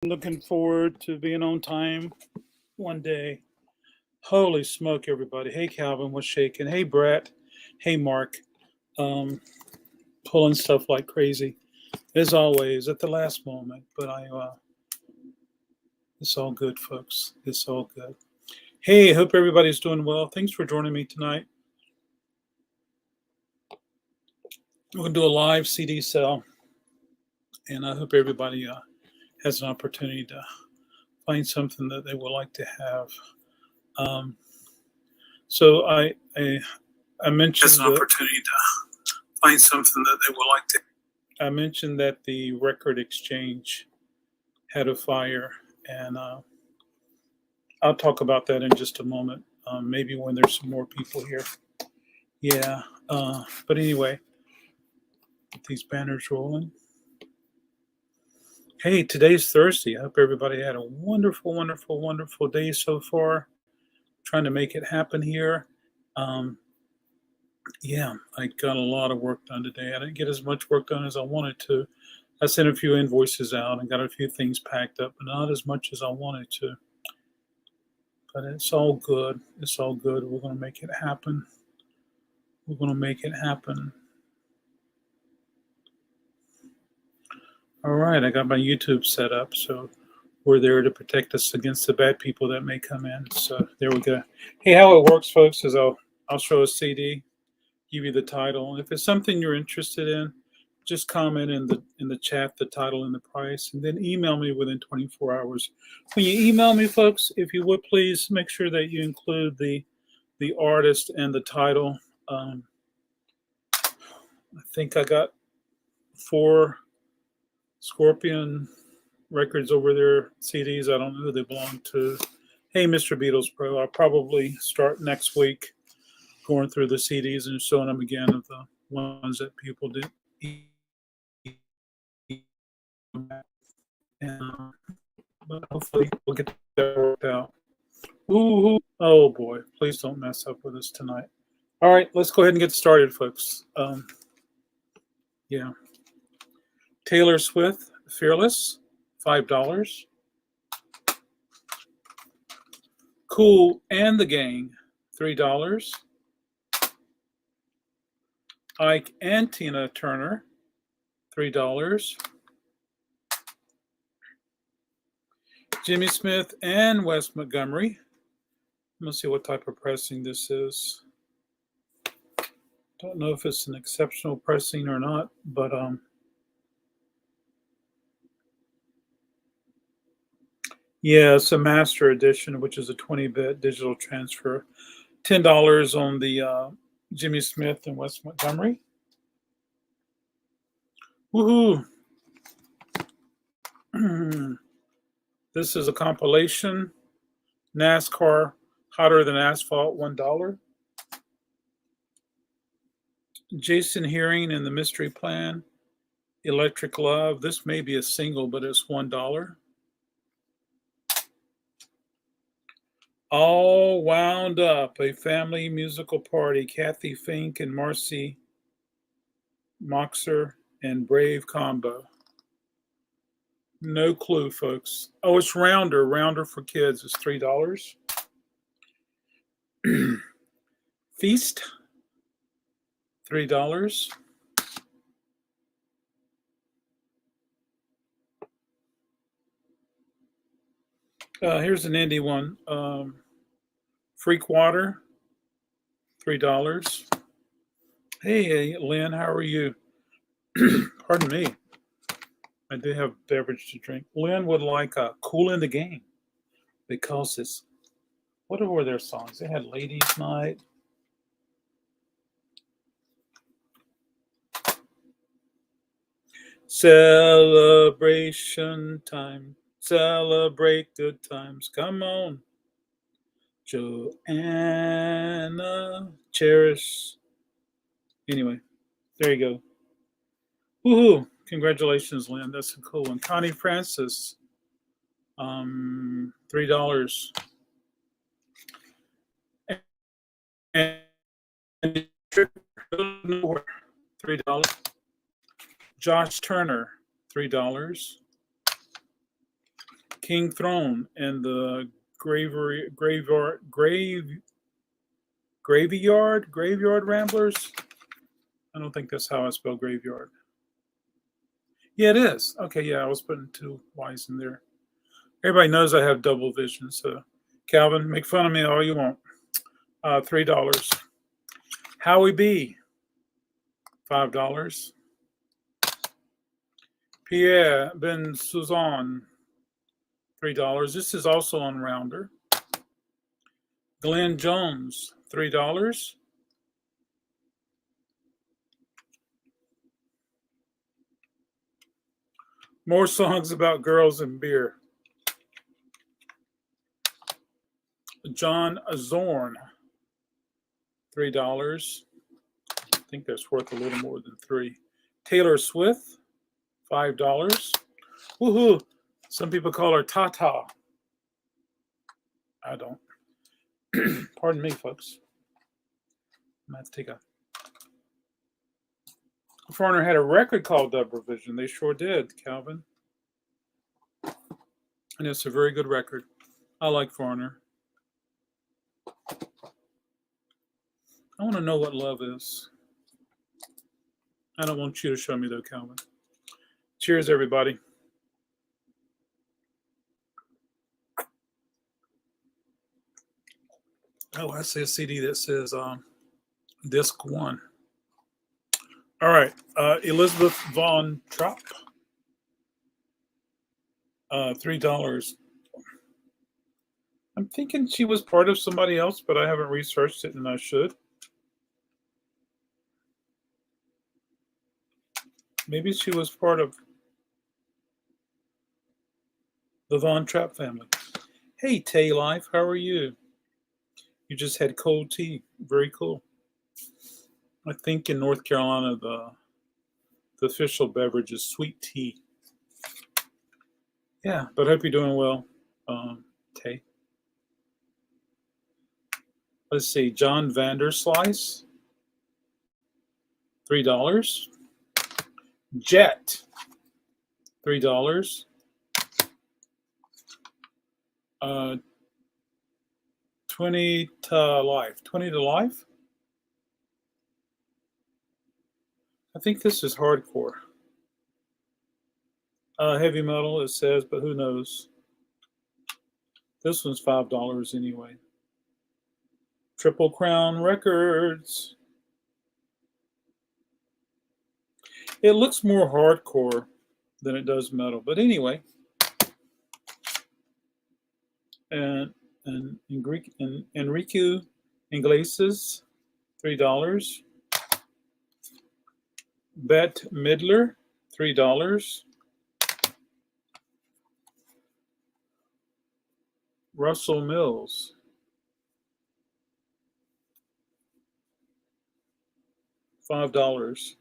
Looking forward to being on time one day. Holy smoke, everybody. Hey, Calvin, what's shaking? Hey, Brett. Hey, Mark. Um, Pulling stuff like crazy, as always, at the last moment. But it's all good, folks. It's all good. Hey, hope everybody's doing well. Thanks for joining me tonight. We're going to do a live CD sale, and I hope everybody has an opportunity to find something that they would like to have. Um, so I mentioned an opportunity to find something that they would like to. I mentioned that the record exchange had a fire, and I'll talk about that in just a moment. Maybe when there's some more people here. Yeah, but anyway, get these banners rolling. Hey, today's Thursday. I hope everybody had a wonderful, wonderful, wonderful day so far. Trying to make it happen here. Yeah, I got a lot of work done today. I didn't get as much work done as I wanted to. I sent a few invoices out and got a few things packed up, but not as much as I wanted to. But it's all good. It's all good. We're going to make it happen. We're going to make it happen. All right, I got my YouTube set up, so we're there to protect us against the bad people that may come in. So there we go. Hey, how it works, folks, is I'll show a CD, give you the title. If it's something you're interested in, just comment in the chat the title and the price, and then email me within 24 hours. When you email me, folks, if you would please make sure that you include the artist and the title. I think I got 4 Scorpion records over there, CDs. I don't know who they belong to. Hey, Mr. Beatles Pro, I'll probably start next week going through the CDs and showing them again of the ones that people did. But hopefully we'll get that worked out. Ooh, oh boy, please don't mess up with us tonight. All right, let's go ahead and get started, folks. Yeah. Taylor Swift, Fearless, $5. Cool and the Gang, $3. Ike and Tina Turner, $3. Jimmy Smith and Wes Montgomery. Let's see what type of pressing this is. Don't know if it's an exceptional pressing or not, but yeah, it's a master edition, which is a 20-bit digital transfer. $10 on the Jimmy Smith and Wes Montgomery. Woohoo! This is a compilation. NASCAR Hotter Than Asphalt, $1. Jason Hearing and the Mystery Plan, Electric Love. This may be a single, but it's $1. All Wound Up, a family musical party. Kathy Fink and Marcy Moxer and Brave Combo. No clue, folks. Oh, it's Rounder for kids is $3. Feast, $3. Here's an indie one. Freak Water, $3. Hey, Lynn, how are you? Pardon me. I do have beverage to drink. Lynn would like Cool in the Game because it's, what were their songs? They had Ladies Night. Celebration time. Celebrate good times. Come on. Joanna Cherish. Anyway, there you go. Woohoo! Congratulations, Lynn. That's a cool one. Connie Francis, $3. And $3. Josh Turner, $3. King Throne and the graveyard ramblers. I don't think that's how I spell graveyard. Yeah, it is. Okay, yeah, I was putting two Y's in there. Everybody knows I have double vision, so Calvin, make fun of me all you want. $3. Howie B, $5. Pierre Ben Suzanne, $3. This is also on Rounder. Glenn Jones, $3. More songs about girls and beer. John Zorn, $3. I think that's worth a little more than $3. Taylor Swift, $5. Woohoo! Some people call her Tata. I don't. Pardon me, folks. I'm going to take a. Foreigner had a record called Double Vision. They sure did, Calvin. And it's a very good record. I like Foreigner. I want to know what love is. I don't want you to show me, though, Calvin. Cheers, everybody. Oh, I see a CD that says Disc 1. All right. Elizabeth Von Trapp, $3. I'm thinking she was part of somebody else, but I haven't researched it, and I should. Maybe she was part of the Von Trapp family. Hey, Tay Life, how are you? You just had cold tea. Very cool. I think in North Carolina, the official beverage is sweet tea. Yeah, but I hope you're doing well, Tay. Let's see, John Vanderslice, $3. Jet, $3. 20 to life. 20 to life? I think this is hardcore. Heavy metal, it says, but who knows? This one's $5 anyway. Triple Crown Records. It looks more hardcore than it does metal, but anyway. And Enrique Iglesias, $3. Bette Midler, $3. Russell Mills, $5.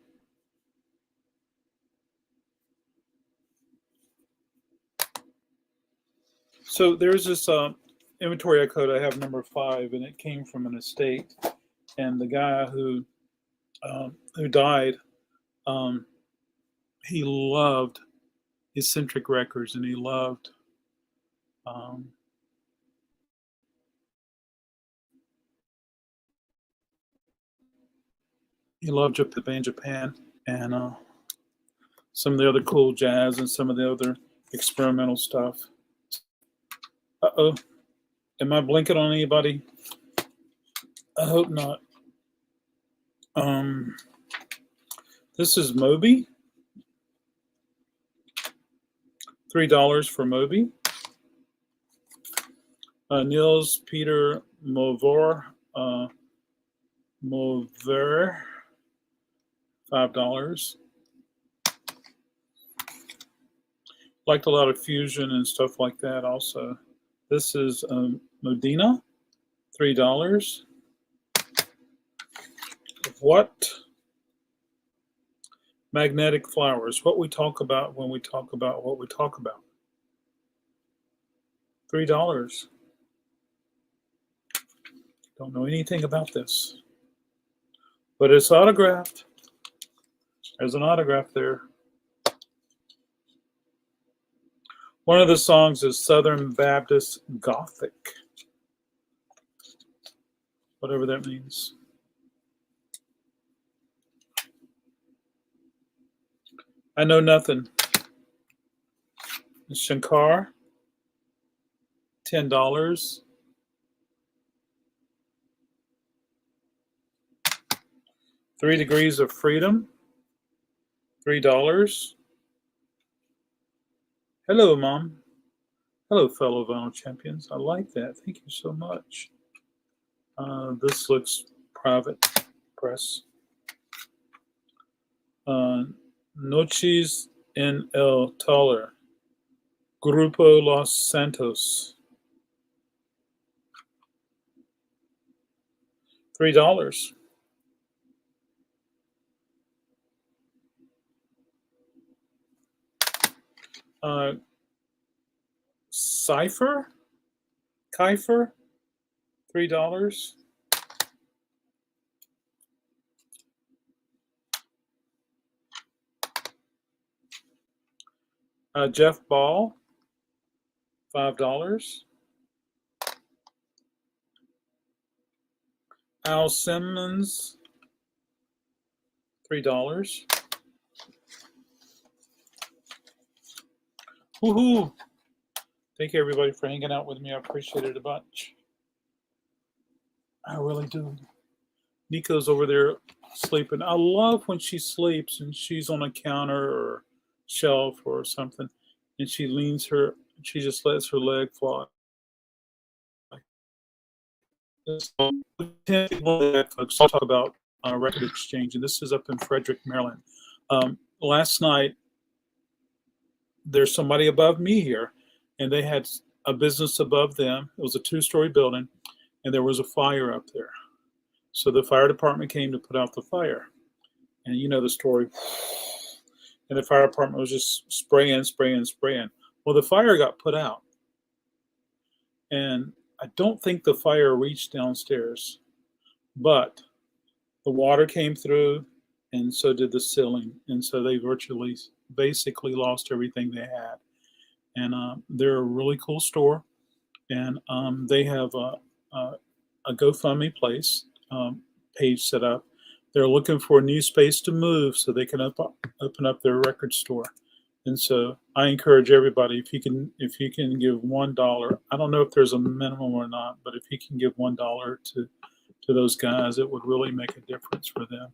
So there's this inventory code. I have number 5, and it came from an estate. And the guy who died, he loved eccentric records, and he loved Japan and some of the other cool jazz and some of the other experimental stuff. Uh-oh. Am I blinking on anybody? I hope not. This is Moby. $3 for Moby. Niels Peter Mover, $5. Liked a lot of fusion and stuff like that also. This is Modena, $3. What? Magnetic Flowers. What we talk about when we talk about what we talk about. $3. Don't know anything about this. But it's autographed. There's an autograph there. One of the songs is Southern Baptist Gothic, whatever that means. I know nothing. Shankar, $10. 3 Degrees of Freedom, $3. Hello, Mom. Hello, fellow vinyl champions. I like that. Thank you so much. This looks private press. Noches en el Taller, Grupo Los Santos, $3. Kiefer, $3. Jeff Ball, $5. Al Simmons, $3. Woohoo! Thank you, everybody, for hanging out with me. I appreciate it a bunch. I really do. Nico's over there sleeping. I love when she sleeps and she's on a counter or shelf or something, and she just lets her leg fly. Folks, I'll talk about record exchange, and this is up in Frederick, Maryland. Last night, there's somebody above me here, and they had a business above them. It was a 2-story building, and there was a fire up there. So the fire department came to put out the fire, and you know the story. And the fire department was just spraying. Well, the fire got put out, and I don't think the fire reached downstairs, but the water came through, and so did the ceiling, and so they basically lost everything they had. And they're a really cool store, and they have a GoFundMe page set up. They're looking for a new space to move so they can open up their record store. And so I encourage everybody, if you can give $1, I don't know if there's a minimum or not, but if you can give $1 to those guys, it would really make a difference for them.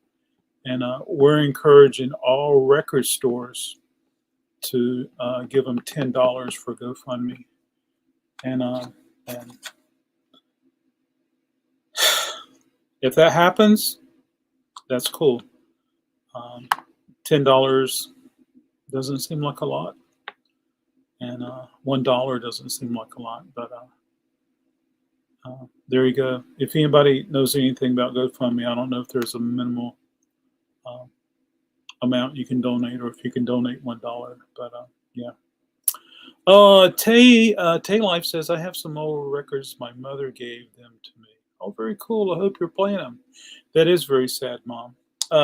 And we're encouraging all record stores to give them $10 for GoFundMe. And if that happens, that's cool. $10 doesn't seem like a lot, and $1 doesn't seem like a lot, but there you go. If anybody knows anything about GoFundMe, I don't know if there's a minimal amount you can donate, or if you can donate $1, but yeah. Tay Life says, I have some old records my mother gave them to me. Oh, very cool. I hope you're playing them. That is very sad, Mom.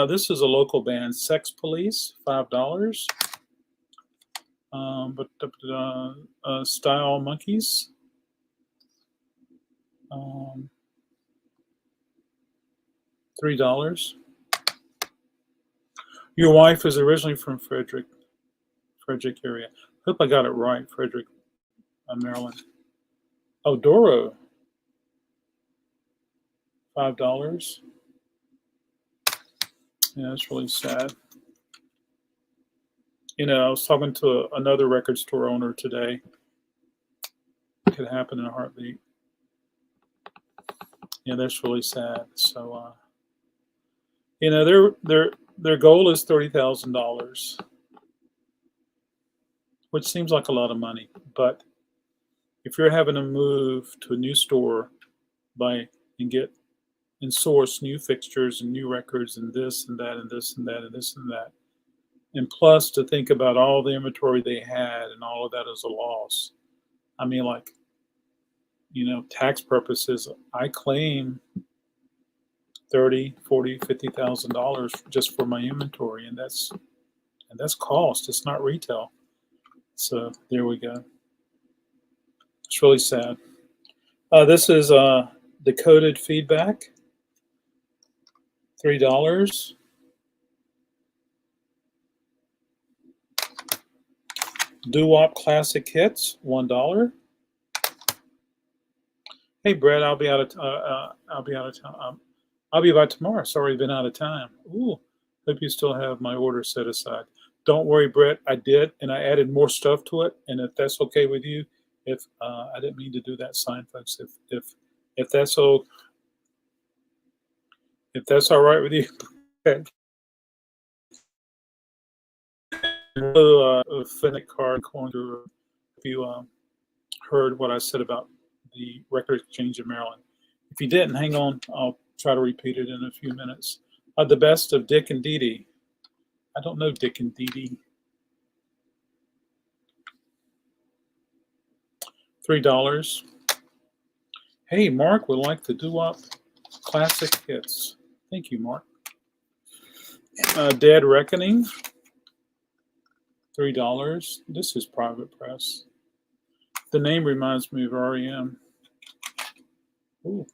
This is a local band, Sex Police, $5. Style Monkeys, $3. Your wife is originally from Frederick area. Hope I got it right, Frederick, Maryland. Oh, Doro, $5. Yeah, that's really sad. You know, I was talking to another record store owner today. It could happen in a heartbeat. Yeah, that's really sad. So, you know, their goal is $30,000, which seems like a lot of money. But if you're having to move to a new store and source new fixtures and new records and this and that and this and that and this and that, and plus to think about all the inventory they had and all of that is a loss. I mean, like, you know, tax purposes, I claim $30,000, $40,000, $50,000 just for my inventory, and that's cost. It's not retail. So there we go. It's really sad. This is decoded feedback, $3. Doo-wop classic hits, $1. Hey Brett, I'll be out of I'll be out of town. I'll be by tomorrow. Sorry, been out of time. Ooh, hope you still have my order set aside. Don't worry, Brett. I did, and I added more stuff to it. And if that's okay with you, if I didn't mean to do that sign, folks. If that's if that's all right with you, Finnick card going through. If you heard what I said about the record exchange in Maryland, if you didn't, hang on. I'll try to repeat it in a few minutes. The best of Dick and Dee Dee. I don't know Dick and Dee Dee. $3. Hey, Mark would like the doo-wop classic hits. Thank you, Mark. Dead Reckoning. $3. This is private press. The name reminds me of REM. Ooh.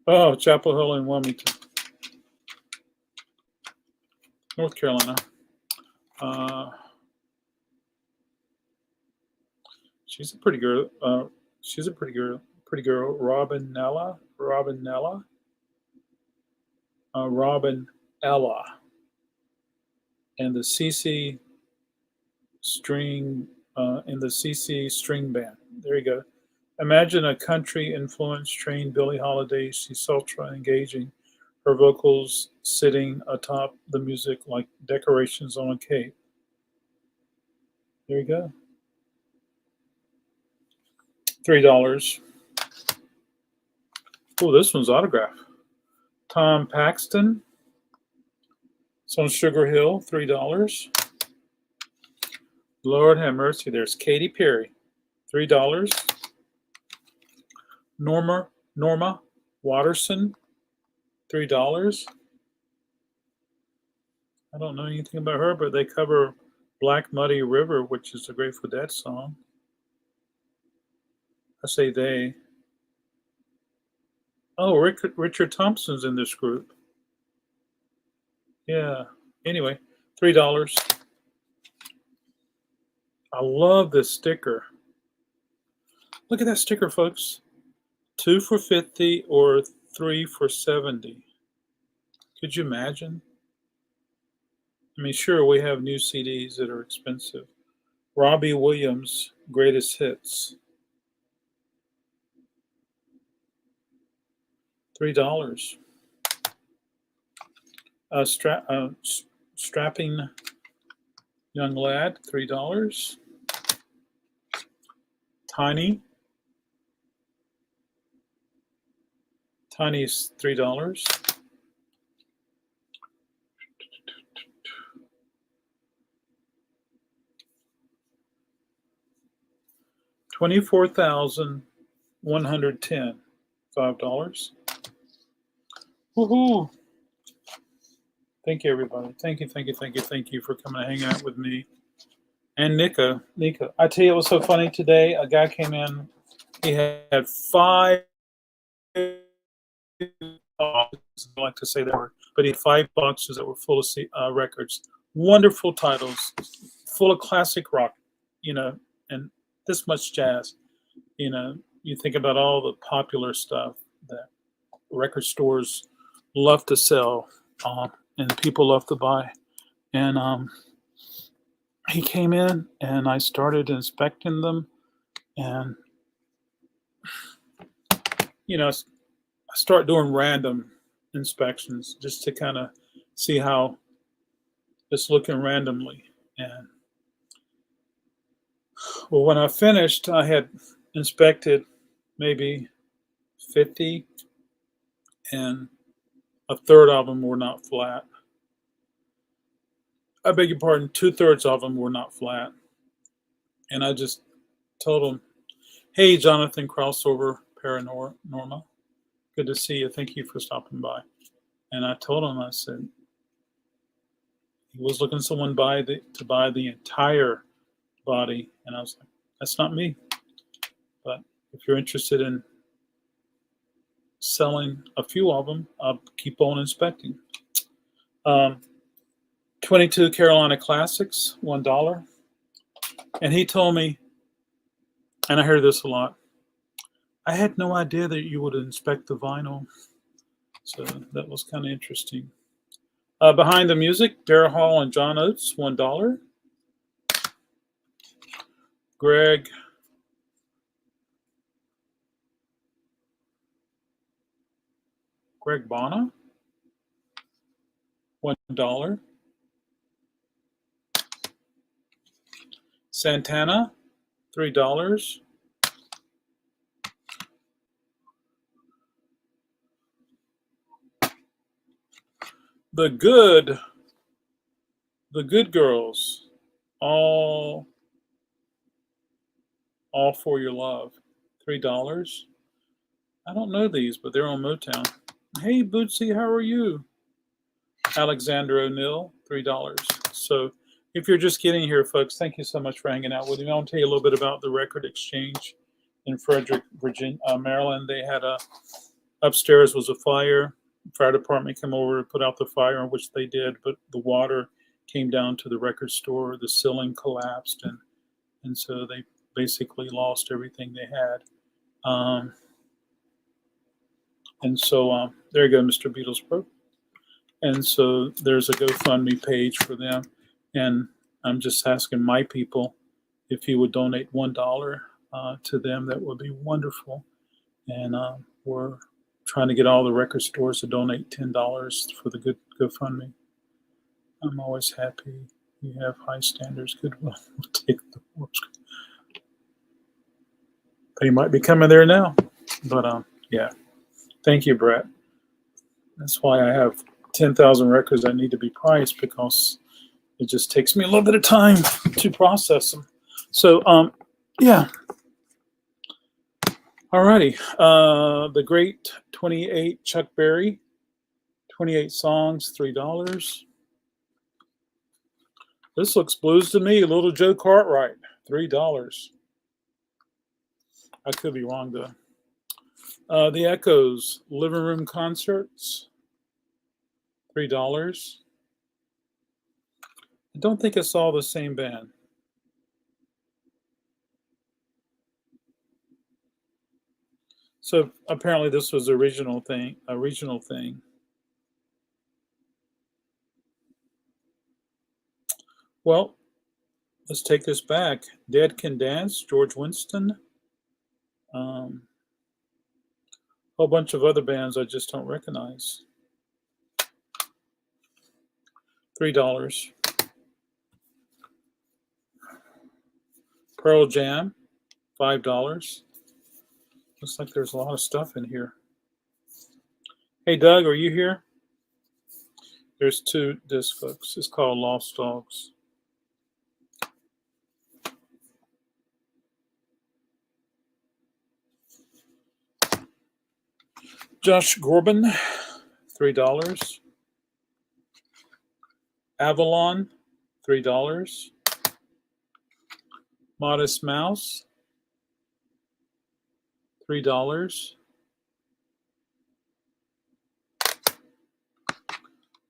Oh, Chapel Hill in Wilmington, North Carolina. She's a pretty girl. She's a pretty girl. Robinella. And the CC string in the CC string band. There you go. Imagine a country-influenced trained Billie Holiday. She's sultry and engaging. Her vocals sitting atop the music like decorations on a cake. There you go. $3. Oh, this one's autographed. Tom Paxton. It's on Sugar Hill, $3. Lord have mercy. There's Katy Perry, $3. Norma Watterson, $3. I don't know anything about her, but they cover Black Muddy River, which is a Grateful Dead song. I say they. Oh, Richard Thompson's in this group. Yeah. Anyway, $3. I love this sticker. Look at that sticker, folks. 2 for $50 or 3 for $70. Could you imagine? I mean, sure, we have new CDs that are expensive. Robbie Williams' Greatest Hits. $3. Strapping young lad, $3. Tiny is $3. $24,110, $5. Woohoo! Thank you, everybody. Thank you for coming and hanging out with me. And Nika. I tell you, it was so funny today. A guy came in. He had 5. I like to say that word, but he had 5 boxes that were full of records. Wonderful titles, full of classic rock, and this much jazz. You think about all the popular stuff that record stores love to sell, and people love to buy. And he came in, and I started inspecting them, and I start doing random inspections just to kind of see how it's looking randomly. And well, when I finished, I had inspected maybe 50, and a third of them were not flat. I beg your pardon, 2/3 of them were not flat. And I just told him, hey, Jonathan Crossover Paranorma, good to see you. Thank you for stopping by. And I told him, I said, he was looking for someone to buy the entire body. And I was like, that's not me. But if you're interested in selling a few of them, I'll keep on inspecting. 22 Carolina Classics, $1. And he told me, and I hear this a lot, I had no idea that you would inspect the vinyl. So that was kind of interesting. Behind the Music, Daryl Hall and John Oates, $1. Greg Bona, $1. Santana, $3. The Good Girls, all for your love, $3. I don't know these, but they're on Motown. Hey, Bootsy, how are you? Alexander O'Neill, $3. So if you're just getting here, folks, thank you so much for hanging out with me. I'll tell you a little bit about the Record Exchange in Frederick, Maryland. They had upstairs was a fire. The fire department came over to put out the fire, which they did, but the water came down to the record store. The ceiling collapsed, and so they basically lost everything they had. And so there you go, Mr. Beatles Pro. And so there's a GoFundMe page for them. And I'm just asking my people if you would donate $1 to them. That would be wonderful. And we're trying to get all the record stores to donate $10 for the good GoFundMe. I'm always happy. You have high standards. Goodwill will take the worst. They might be coming there now. But yeah. Thank you, Brett. That's why I have 10,000 records that need to be priced, because it just takes me a little bit of time to process them. So, yeah. Alrighty. The Great 28 Chuck Berry, 28 songs, $3. This looks blues to me. Little Joe Cartwright, $3. I could be wrong, though. The Echoes, Living Room Concerts, $3. I don't think it's all the same band. So apparently this was a regional thing. Well, let's take this back. Dead Can Dance, George Winston. Whole bunch of other bands I just don't recognize. $3. Pearl Jam, $5. Looks like there's a lot of stuff in here. Hey, Doug, are you here? There's 2 discs, folks. It's called Lost Dogs. Josh Groban, $3. Avalon, $3. Modest Mouse, $3.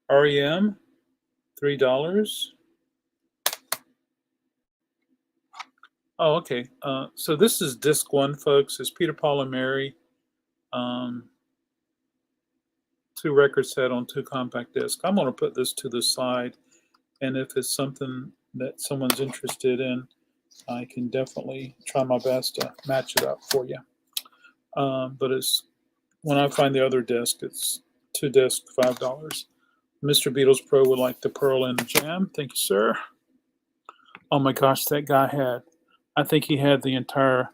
REM, $3. Oh, okay. So this is disc 1, folks. It's Peter, Paul, and Mary. 2 record set on 2 compact discs. I'm going to put this to the side, and if it's something that someone's interested in, I can definitely try my best to match it up for you. But it's when I find the other disc, it's 2 discs, $5. Mr. Beatles Pro would like the Pearl and the Jam. Thank you, sir. Oh my gosh, that guy I think he had the entire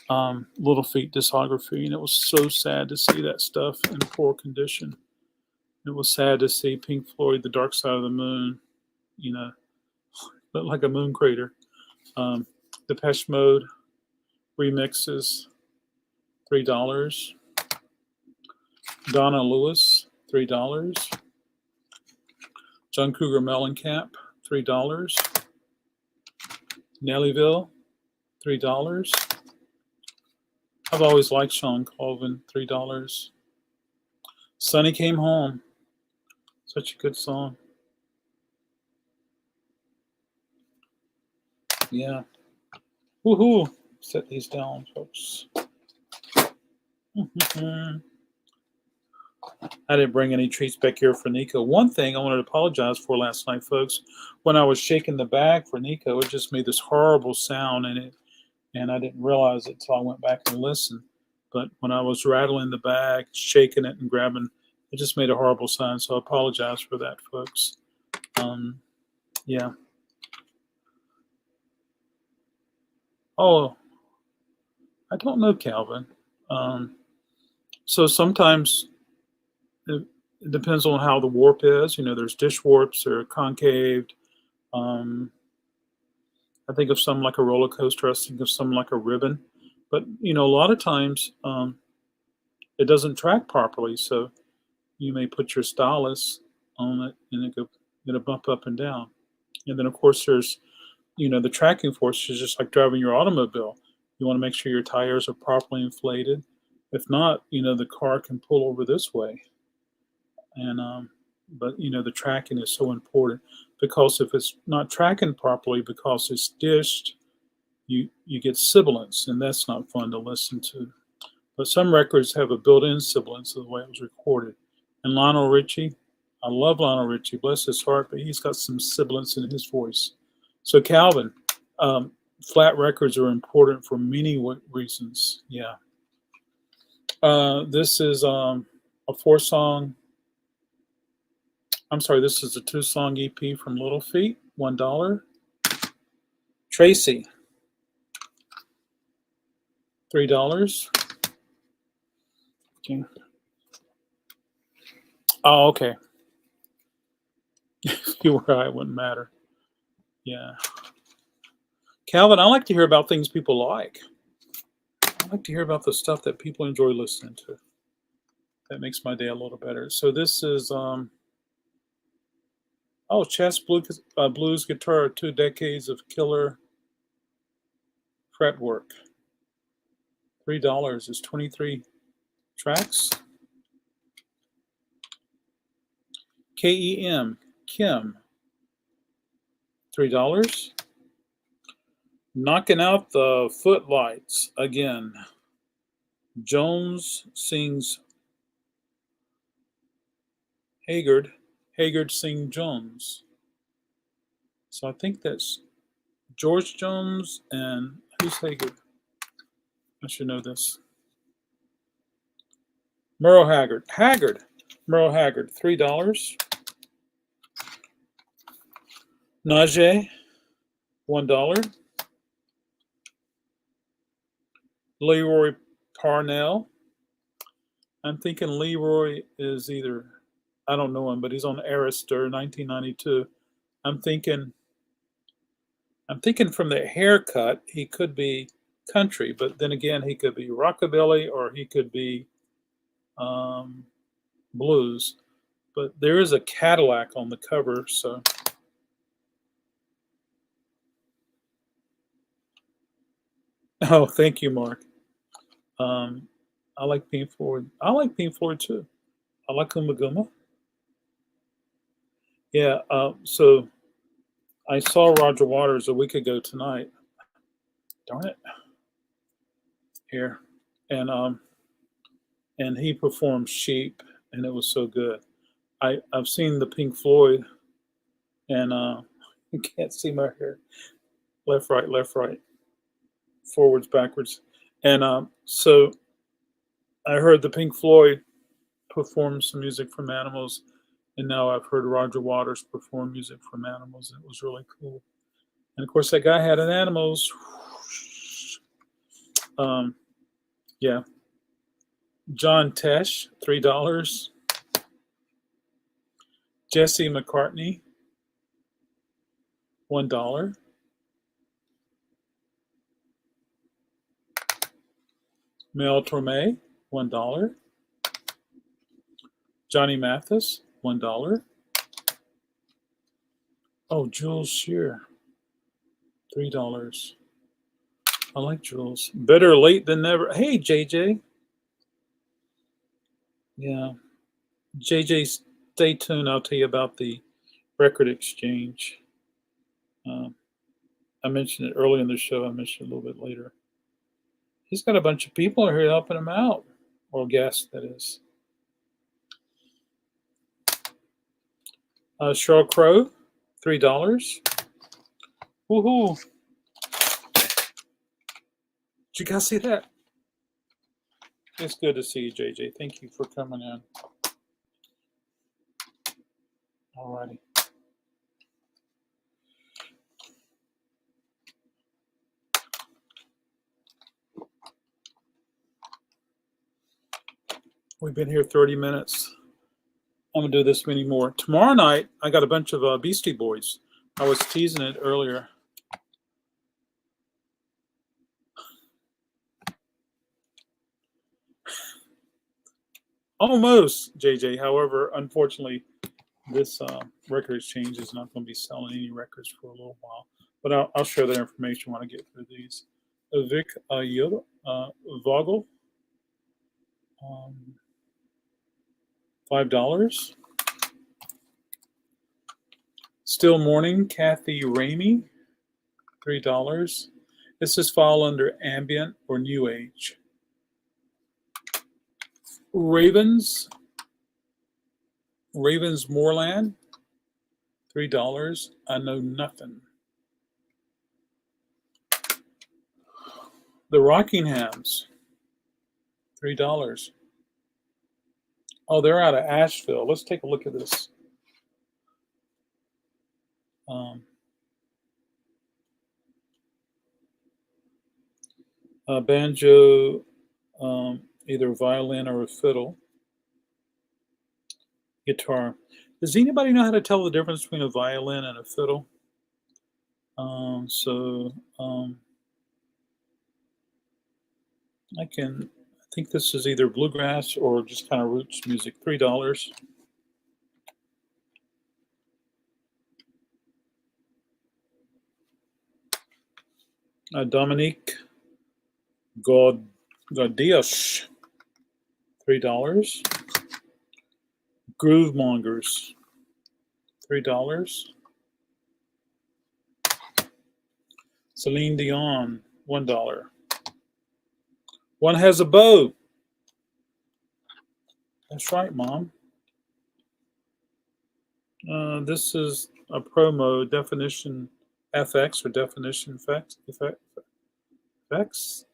Little Feat discography, and it was so sad to see that stuff in poor condition. It was sad to see Pink Floyd, The Dark Side of the Moon, looked like a moon crater. Depeche Mode remixes, $3. Donna Lewis, $3. John Cougar Mellencamp, $3. Nellyville, $3. I've always liked Sean Colvin, $3. Sonny Came Home, such a good song. Yeah. Woohoo! Set these down, folks. I didn't bring any treats back here for Nico. One thing I wanted to apologize for last night, folks. When I was shaking the bag for Nico, it just made this horrible sound in it, and I didn't realize it until I went back and listened. But when I was rattling the bag, shaking it, and grabbing, it just made a horrible sound. So I apologize for that, folks. Yeah. Oh, I don't know, Calvin. So sometimes it depends on how the warp is. You know, there's dish warps or concaved. I think of some like a roller coaster. I think of some like a ribbon. But, you know, a lot of times it doesn't track properly. So you may put your stylus on it and it'll bump up and down. And then, of course, there's, you know, the tracking force is just like driving your automobile. You want to make sure your tires are properly inflated. If not, you know, the car can pull over this way. And but you know, the tracking is so important, because if it's not tracking properly because it's dished, you get sibilance, and that's not fun to listen to. But some records have a built-in sibilance of the way it was recorded. And Lionel Richie, I love Lionel Richie, bless his heart, but he's got some sibilance in his voice. So Calvin, flat records are important for many reasons. Yeah. This is a 4-song. I'm sorry, this is a 2-song EP from Little Feat, $1. Tracy, $3. Okay. Oh, okay. If you were I, it wouldn't matter. Yeah. Calvin, I like to hear about things people like. I like to hear about the stuff that people enjoy listening to. That makes my day a little better. So this is Chess Blues Guitar, 2 decades of killer fretwork. $3 is 23 tracks. KEM, Kim, $3. Knocking Out the Footlights again. Jones sings Haggard. Haggard sings Jones. So I think that's George Jones, and who's Haggard? I should know this. Merle Haggard. Merle Haggard, $3. Najee, $1. Leroy Parnell. I'm thinking Leroy is either, I don't know him, but he's on Arista 1992. I'm thinking from the haircut, he could be country, but then again, he could be rockabilly or he could be blues. But there is a Cadillac on the cover, so. Oh, thank you, Mark. I like Pink Floyd. I like Pink Floyd too. I like Guma. Yeah. So I saw Roger Waters a week ago tonight. Darn it. Here, and he performed Sheep, and it was so good. I've seen the Pink Floyd, and you can't see my hair. Left, right, forwards, backwards, and so I heard the Pink Floyd perform some music from Animals, and now I've heard Roger Waters perform music from Animals. It was really cool, and of course that guy had an Animals. Yeah. John Tesh, $3. Jesse McCartney, $1. Mel Torme, $1. Johnny Mathis, $1. Oh, Jules Shear. $3. I like jewels. Better late than never. Hey, JJ. Yeah. JJ, stay tuned. I'll tell you about the record exchange. I mentioned it early in the show. I mentioned it a little bit later. He's got a bunch of people here helping him out, or guests, that is. Sheryl Crow, $3. Woohoo! Did you guys see that? It's good to see you, JJ. Thank you for coming in. Alrighty. We've been here 30 minutes. I'm going to do this many more. Tomorrow night, I got a bunch of Beastie Boys. I was teasing it earlier. Almost, JJ. However, unfortunately, this record exchange is not going to be selling any records for a little while. But I'll share that information when I get through these. Vic Vogel, $5. Still Morning, Kathy Ramey, $3. This is fall under ambient or new age. Ravens Moorland, $3. I know nothing. The Rockinghams, $3. Oh, they're out of Asheville. Let's take a look at this. Banjo, either violin or a fiddle. Guitar. Does anybody know how to tell the difference between a violin and a fiddle? I think this is either bluegrass or just kind of roots music. $3. Dominique Gaudias, $3. Groove Mongers, $3. Celine Dion, $1. One has a bow. That's right, Mom. This is a promo, Definition FX or Definition effects.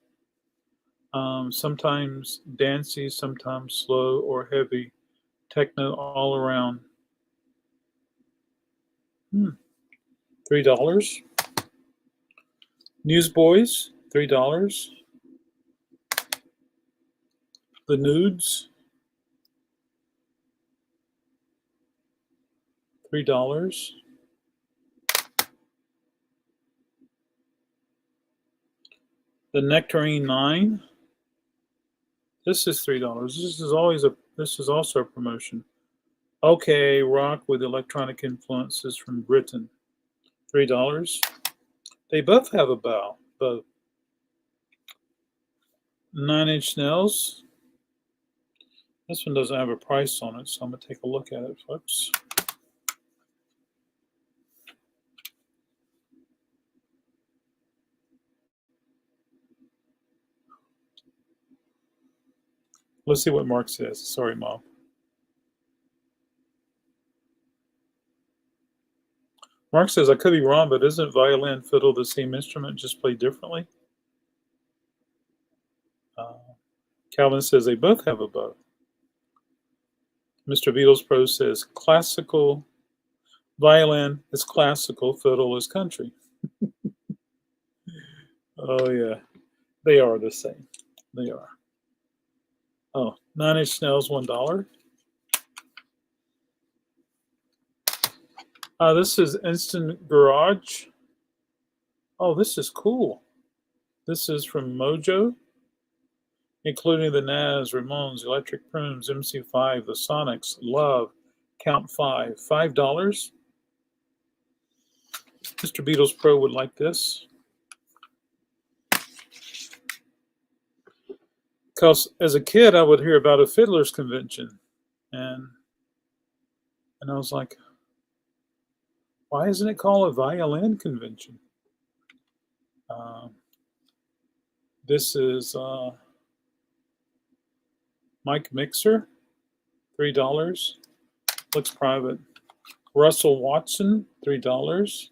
Sometimes dancey, sometimes slow or heavy. Techno all around. $3. Newsboys, $3. The Nudes, $3. The Nectarine 9. This is $3. This is also a promotion. Okay, rock with electronic influences from Britain, $3. They both have a bow. Both. 9 Inch Nails. This one doesn't have a price on it, so I'm going to take a look at it, folks. Let's see what Mark says. Sorry, Mom. Mark says, I could be wrong, but isn't violin, fiddle the same instrument, just played differently? Calvin says they both have a bow. Mr. Beatles Pro says classical violin is classical, fiddle is country. Oh, yeah. They are the same. They are. Oh, 9 Inch Nails, $1. This is Instant Garage. Oh, this is cool. This is from Mojo, including the Nas, Ramones, Electric Prunes, MC5, the Sonics, Love, Count 5, $5. Mr. Beatles Pro would like this. Because as a kid, I would hear about a fiddler's convention, and I was like, why isn't it called a violin convention? Uh, this is Mike Mixer, $3. Looks private. Russell Watson, $3.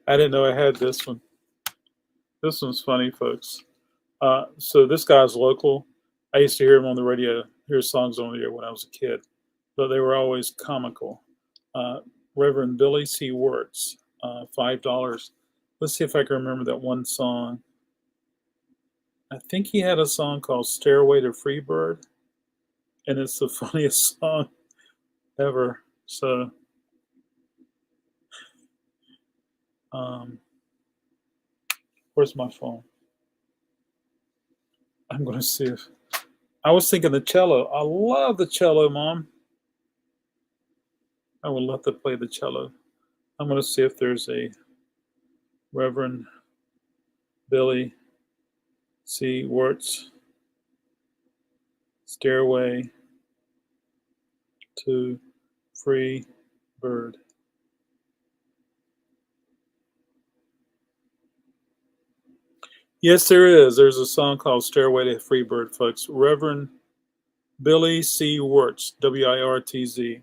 I didn't know I had this one. This one's funny, folks. So this guy's local. I used to hear him on the radio, hear songs on the air when I was a kid, but they were always comical. Reverend Billy C. Wirtz, $5. Let's see if I can remember that one song. I think he had a song called Stairway to Freebird, and it's the funniest song ever. So, where's my phone? I'm going to see if I was thinking the cello. I love the cello, Mom. I would love to play the cello. I'm going to see if there's a Reverend Billy C. Wirtz Stairway to Free Bird. Yes, there is. There's a song called Stairway to Free Bird, folks. Reverend Billy C. Wirtz, W-I-R-T-Z.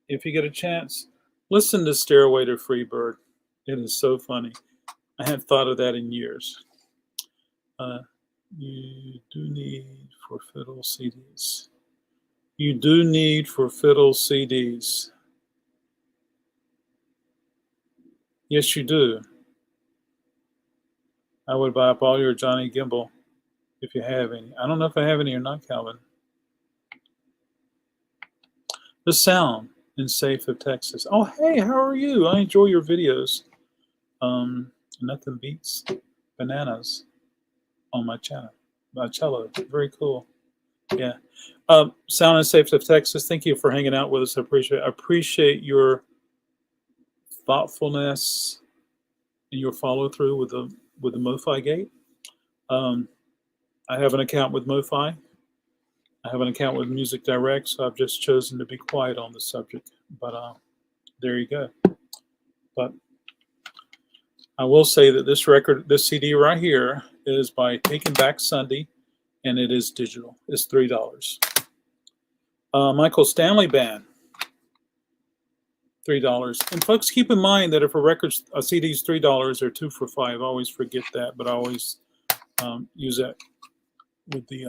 If you get a chance, listen to Stairway to Free Bird. It is so funny. I hadn't thought of that in years. You do need for fiddle CDs. You do need for fiddle CDs. Yes, you do. I would buy up all your Johnny Gimbel if you have any. I don't know if I have any or not, Calvin. The Sound in Safe of Texas. Oh, hey, how are you? I enjoy your videos. Nothing beats bananas on my channel. My cello. Very cool. Yeah. Sound in Safe of Texas. Thank you for hanging out with us. I appreciate your thoughtfulness and your follow through with the MoFi gate. I have an account with MoFi. I have an account with Music Direct, so I've just chosen to be quiet on the subject. But there you go. But I will say that this CD right here is by Taking Back Sunday, and it is digital. It's $3. Michael Stanley Band, $3. And folks, keep in mind that if a CD is $3, they're 2 for $5. I always forget that, but I always use that with the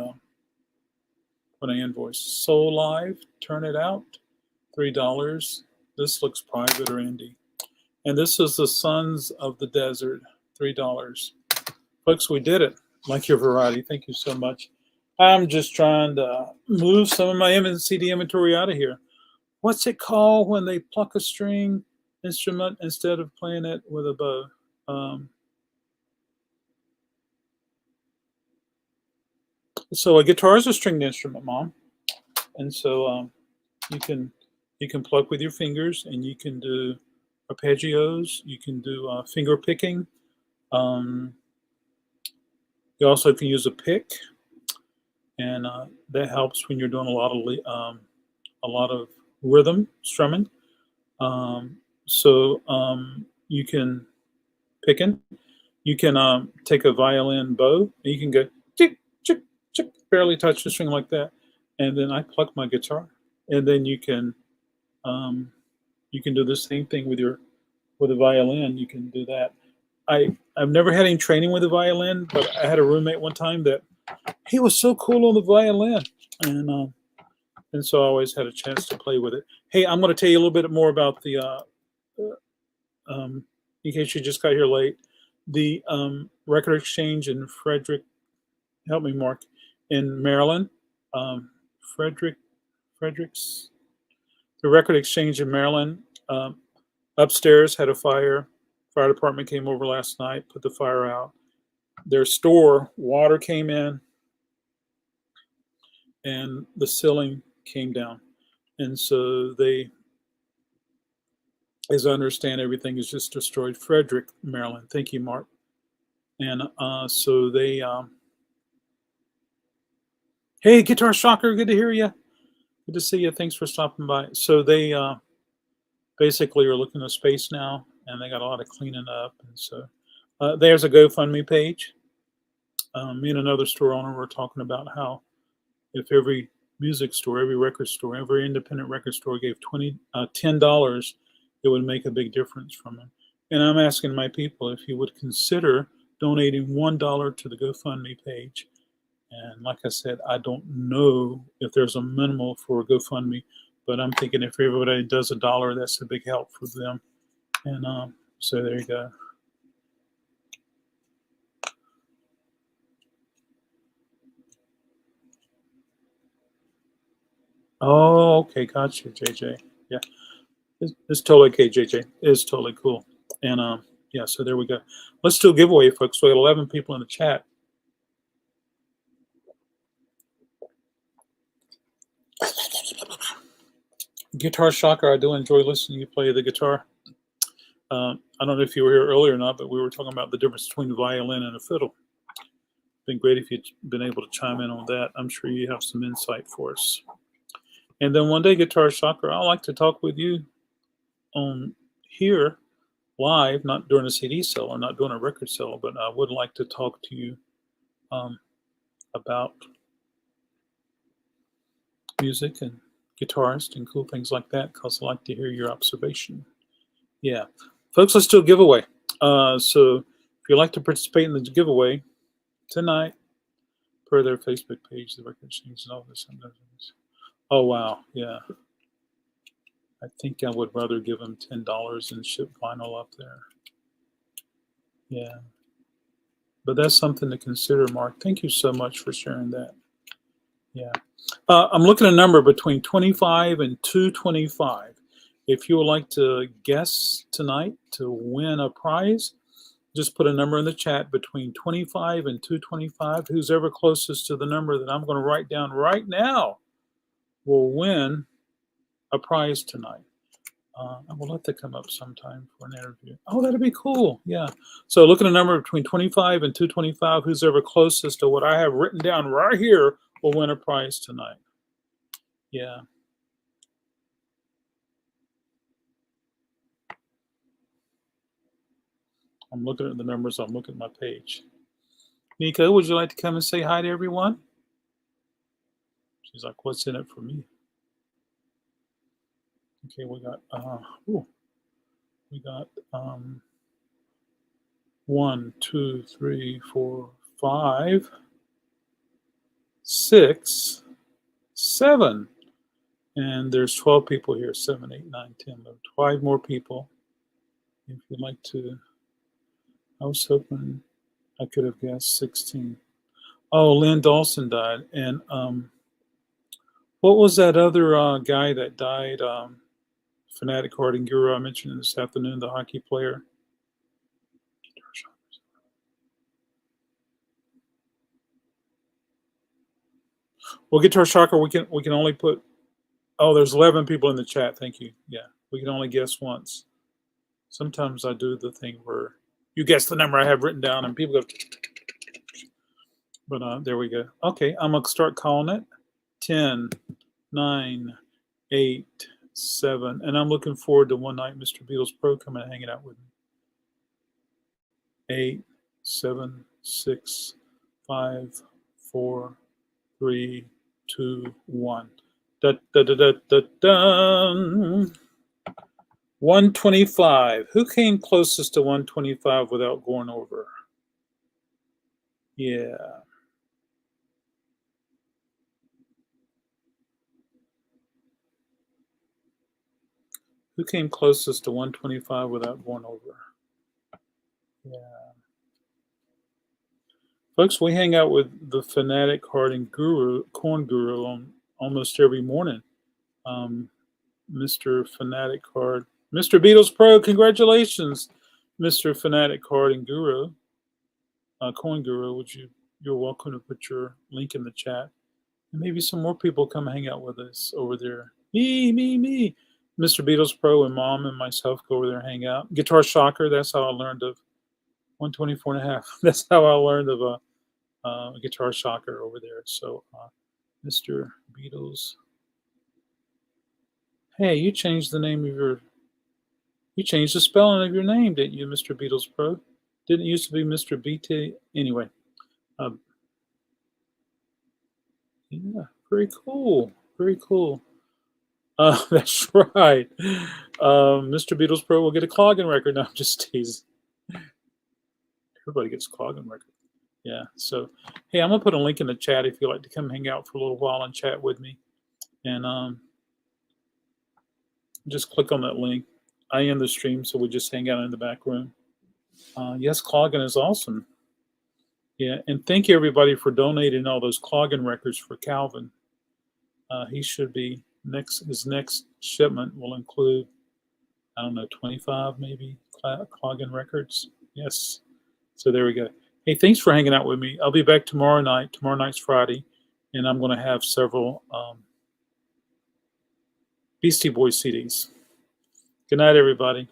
when I invoice. Soul Live, Turn It Out, $3. This looks private or indie. And this is the Sons of the Desert, $3. Folks, we did it. Like your variety. Thank you so much. I'm just trying to move some of my CD inventory out of here. What's it called when they pluck a string instrument instead of playing it with a bow? So a guitar is a stringed instrument, Mom, and so you can pluck with your fingers, and you can do arpeggios. You can do finger picking. You also can use a pick, and that helps when you're doing a lot of rhythm strumming. You can picking. You can take a violin bow, and you can go tick, tick, tick, barely touch the string like that, and then I pluck my guitar, and then you can do the same thing with a violin. You can do that. I've never had any training with a violin, but I had a roommate one time that he was so cool on the violin, and so I always had a chance to play with it. Hey, I'm going to tell you a little bit more about the in case you just got here late, the record exchange in Frederick. Help me, Mark, in Maryland. Fredericks. The record exchange in Maryland. Upstairs had a fire. Fire department came over last night, put the fire out. Their store, water came in, and the ceiling came down. And so they, as I understand, everything is just destroyed. Frederick, Maryland. Thank you, Mark. And so they, hey, Guitar Shocker, good to hear you. Good to see you. Thanks for stopping by. So they basically are looking at space now, and they got a lot of cleaning up. And so there's a GoFundMe page. Me and another store owner were talking about how if every music store, every record store, every independent record store gave $10, it would make a big difference from them. And I'm asking my people if you would consider donating $1 to the GoFundMe page. And like I said, I don't know if there's a minimal for GoFundMe, but I'm thinking if everybody does $1, that's a big help for them. And so there you go. Oh, okay, gotcha, JJ. Yeah, it's totally okay, JJ. It's totally cool. And yeah, so there we go. Let's do a giveaway, folks. We got 11 people in the chat. Guitar Shocker, I do enjoy listening to you play the guitar. I don't know if you were here earlier or not, but we were talking about the difference between a violin and a fiddle. Been great if you'd been able to chime in on that. I'm sure you have some insight for us. And then one day, Guitar Shocker, I'd like to talk with you on here live, not during a CD sale or not doing a record sale, but I would like to talk to you about music and guitarist and cool things like that, because I like to hear your observation. Yeah. Folks, let's do a giveaway. So if you'd like to participate in the giveaway tonight, per their Facebook page, the record changes and all this. Oh, wow. Yeah. I think I would rather give them $10 and ship vinyl up there. Yeah. But that's something to consider, Mark. Thank you so much for sharing that. Yeah. I'm looking at a number between 25 and 225. If you would like to guess tonight to win a prize, just put a number in the chat between 25 and 225. Who's ever closest to the number that I'm going to write down right now will win a prize tonight. I will let that come up sometime for an interview. Oh, that'd be cool. Yeah. So look at a number between 25 and 225. Who's ever closest to what I have written down right here will win a prize tonight. Yeah. I'm looking at the numbers. I'm looking at my page. Nico, would you like to come and say hi to everyone? She's like, what's in it for me? Okay, we got 1, 2, 3, 4, 5, 6, 7. And there's 12 people here. 7, 8, 9, 10, 11, 5 more people. If you'd like to, I was hoping I could have guessed 16. Oh, Lynn Dawson died. And what was that other guy that died? Fanatic Harding Guru I mentioned this afternoon, the hockey player. Well, Guitar Shocker, we can only put. Oh, there's 11 people in the chat. Thank you. Yeah, we can only guess once. Sometimes I do the thing where you guess the number I have written down, and people go. But there we go. Okay, I'm gonna start calling it. 10, 9, 8, 7, and I'm looking forward to one night Mr. Beatles Pro coming and hanging out with me. 8, 7, 6, 5, 4, 3, 2, 1. Da, da, da, da, da, da. 125. Who came closest to 125 without going over? Yeah. Who came closest to 125 without going over? Yeah. Folks, we hang out with the Fanatic Harding Guru, Corn Guru, on almost every morning. Mr. Fanatic Hard, Mr. Beatles Pro, congratulations, Mr. Fanatic Harding Guru, Corn Guru. You're welcome to put your link in the chat, and maybe some more people come hang out with us over there. Me. Mr. Beatles Pro and Mom and myself go over there and hang out. Guitar Shocker, that's how I learned of 124.5. That's how I learned of a Guitar Shocker over there. So, Mr. Beatles. Hey, you changed the name of you changed the spelling of your name, didn't you, Mr. Beatles Pro? Didn't it used to be Mr. BT? Anyway, um, yeah, very cool. Very cool. That's right. Mr. Beatles Pro will get a clogging record. No, I'm just teasing. Everybody gets a clogging record. Yeah. So, hey, I'm gonna put a link in the chat if you'd like to come hang out for a little while and chat with me. And just click on that link. I end the stream, so we just hang out in the back room. Yes, clogging is awesome. Yeah, and thank you everybody for donating all those clogging records for Calvin. He should be his next shipment will include, I don't know, 25 maybe clogging records. Yes. So there we go. Hey, thanks for hanging out with me. I'll be back tomorrow night. Tomorrow night's Friday, and I'm going to have several Beastie Boys CDs. Good night, everybody.